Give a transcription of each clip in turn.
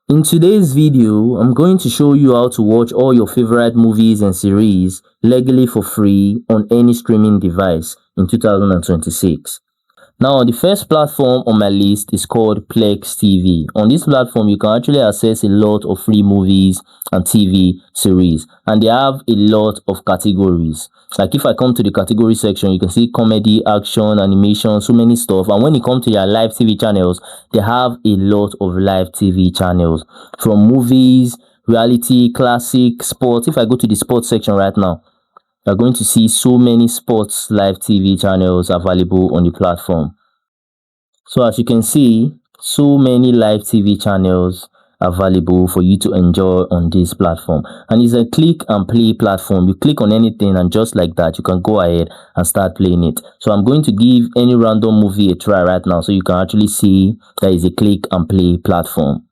In today's video, I'm going to show you how to watch all your favorite movies and series legally for free on any streaming device in 2026. Now, the first platform on my list is called Plex TV. On this platform, you can actually access a lot of free movies and TV series, and they have a lot of categories. Like if I come to the category section, you can see comedy, action, animation, so many stuff. And when you come to your live TV channels, they have a lot of live TV channels, from movies, reality, classic, sports. If I go to the sports section right now, you're going to see so many sports live TV channels available on the platform. So as you can see, so many live TV channels available for you to enjoy on this platform, and it's a click and play platform. You click on anything and just like that you can go ahead and start playing it. So I'm going to give any random movie a try right now so you can actually see that is a click and play platform.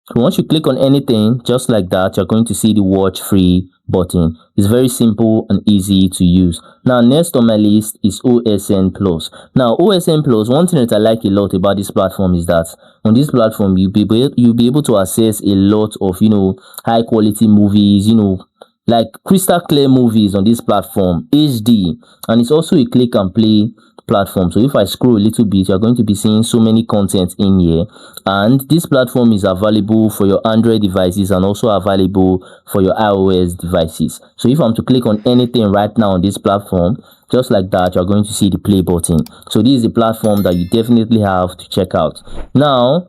So once you click on anything just like that, you're going to see the watch free button. It's very simple and easy to use. Now next on my list is OSN Plus. Now OSN Plus, one thing that I like a lot about this platform is that on this platform you'll be able to access a lot of high quality movies, like crystal clear movies on this platform, HD, and it's also a click and play platform. So if I scroll a little bit, you're going to be seeing so many content in here, and this platform is available for your Android devices and also available for your iOS devices. So if I'm to click on anything right now on this platform, just like that, you're going to see the play button. So this is a platform that you definitely have to check out. Now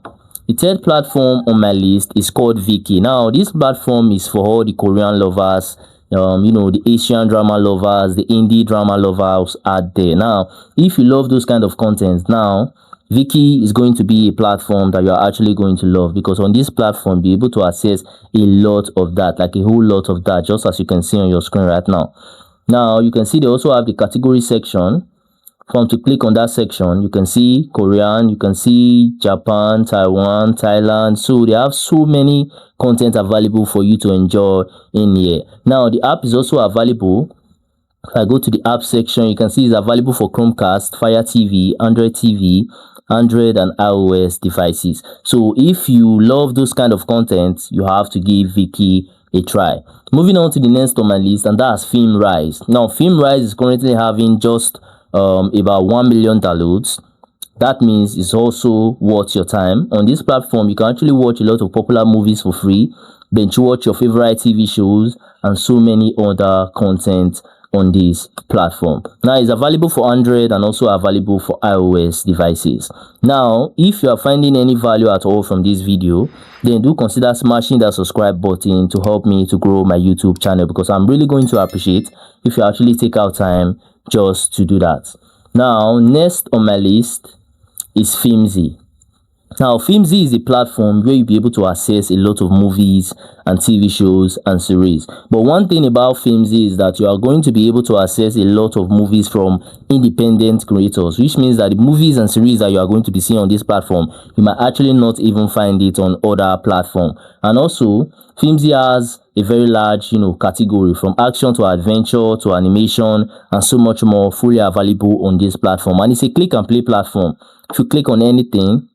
the third platform on my list is called Viki. Now this platform is for all the Korean lovers, the Asian drama lovers, the indie drama lovers out there. Now if you love those kind of content, now Viki is going to be a platform that you're actually going to love, because on this platform be able to access a lot of that, like a whole lot of that, just as you can see on your screen right now. Now you can see they also have the category section. From to click on that section, you can see Korean, you can see Japan, Taiwan, Thailand. So they have so many content available for you to enjoy in here. Now the app is also available. If I go to the app section, you can see it's available for Chromecast, Fire TV, Android TV, Android and iOS devices. So if you love those kind of content, you have to give Viki a try. Moving on to the next on my list, and that's Film Rise. Now Film Rise is currently having just about 1 million downloads. That means it's also worth your time. On this platform, you can actually watch a lot of popular movies for free, bench watch your favorite TV shows, and so many other content on this platform. Now it's available for Android and also available for iOS devices. Now if you are finding any value at all from this video, then do consider smashing that subscribe button to help me to grow my YouTube channel, because I'm really going to appreciate if you actually take out time just to do that. Now next on my list is Filmzy. Now Filmzy is a platform where you'll be able to access a lot of movies and TV shows and series. But one thing about Filmzy is that you are going to be able to access a lot of movies from independent creators, which means that the movies and series that you are going to be seeing on this platform, you might actually not even find it on other platforms. And also Filmzy has a very large category, from action to adventure to animation and so much more, fully available on this platform. And it's a click and play platform. If you click on anything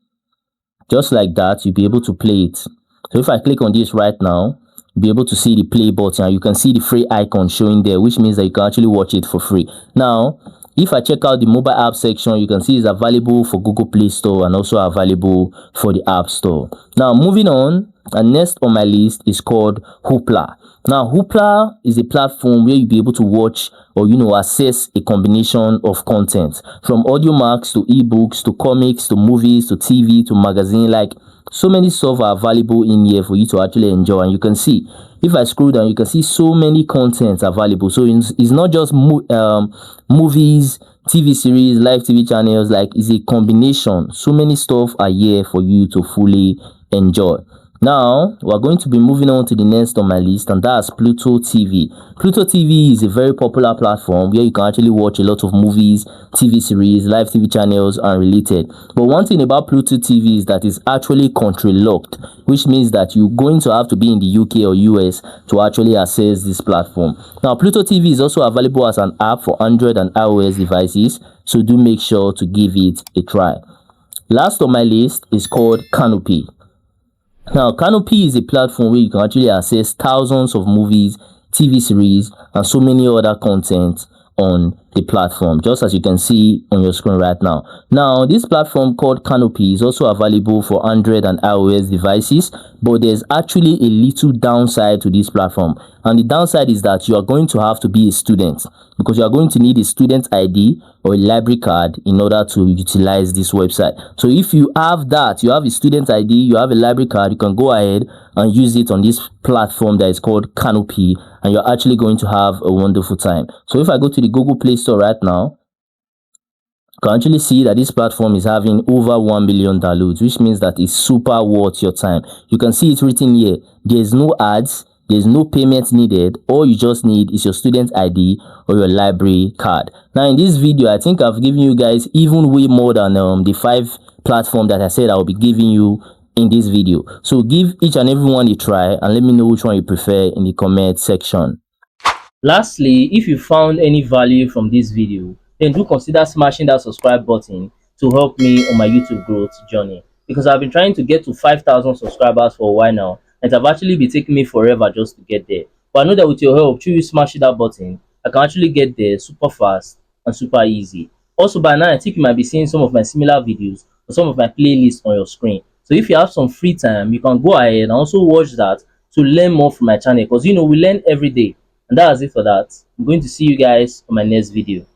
just like that, you'll be able to play it. So if I click on this right now, you'll be able to see the play button, and you can see the free icon showing there, which means that you can actually watch it for free. Now if I check out the mobile app section, you can see it's available for Google Play Store and also available for the App Store. Now moving on, and next on my list is called Hoopla. Now Hoopla is a platform where you'll be able to watch or access a combination of content, from audio marks to ebooks to comics to movies to TV to magazine. Like so many stuff are available in here for you to actually enjoy. And you can see, if I scroll down, you can see so many content available. So it's not just movies, TV series, live TV channels. Like it's a combination. So many stuff are here for you to fully enjoy. Now we're going to be moving on to the next on my list, and that's Pluto TV. Pluto TV is a very popular platform where you can actually watch a lot of movies, TV series, live TV channels and related. But one thing about Pluto TV is that it's actually country locked, which means that you're going to have to be in the UK or US to actually access this platform. Now Pluto TV is also available as an app for Android and iOS devices, so do make sure to give it a try. Last on my list is called Canopy. Now, Canopy is a platform where you can actually access thousands of movies, TV series, and so many other content on the platform, just as you can see on your screen right now. Now, this platform called Canopy is also available for Android and iOS devices, but there's actually a little downside to this platform. And the downside is that you are going to have to be a student, because you are going to need a student ID or a library card in order to utilize this website. So if you have that, you have a student ID, you have a library card, you can go ahead and use it on this platform that is called Canopy, and you're actually going to have a wonderful time. So if I go to the Google Play Store right now, you can actually see that this platform is having over 1 million downloads, which means that it's super worth your time. You can see it written here. There's no ads, there's no payment needed. All you just need is your student ID or your library card. Now in this video, I think I've given you guys even way more than the 5 platforms that I said I'll be giving you in this video. So give each and every one a try and let me know which one you prefer in the comment section. Lastly, if you found any value from this video, then do consider smashing that subscribe button to help me on my YouTube growth journey, because I've been trying to get to 5,000 subscribers for a while now, and it have actually been taking me forever just to get there. But I know that with your help, through you smashing that button, I can actually get there super fast and super easy. Also, by now I think you might be seeing some of my similar videos or some of my playlists on your screen. So if you have some free time, you can go ahead and also watch that to learn more from my channel, because we learn every day. And that's it for that. I'm going to see you guys on my next video.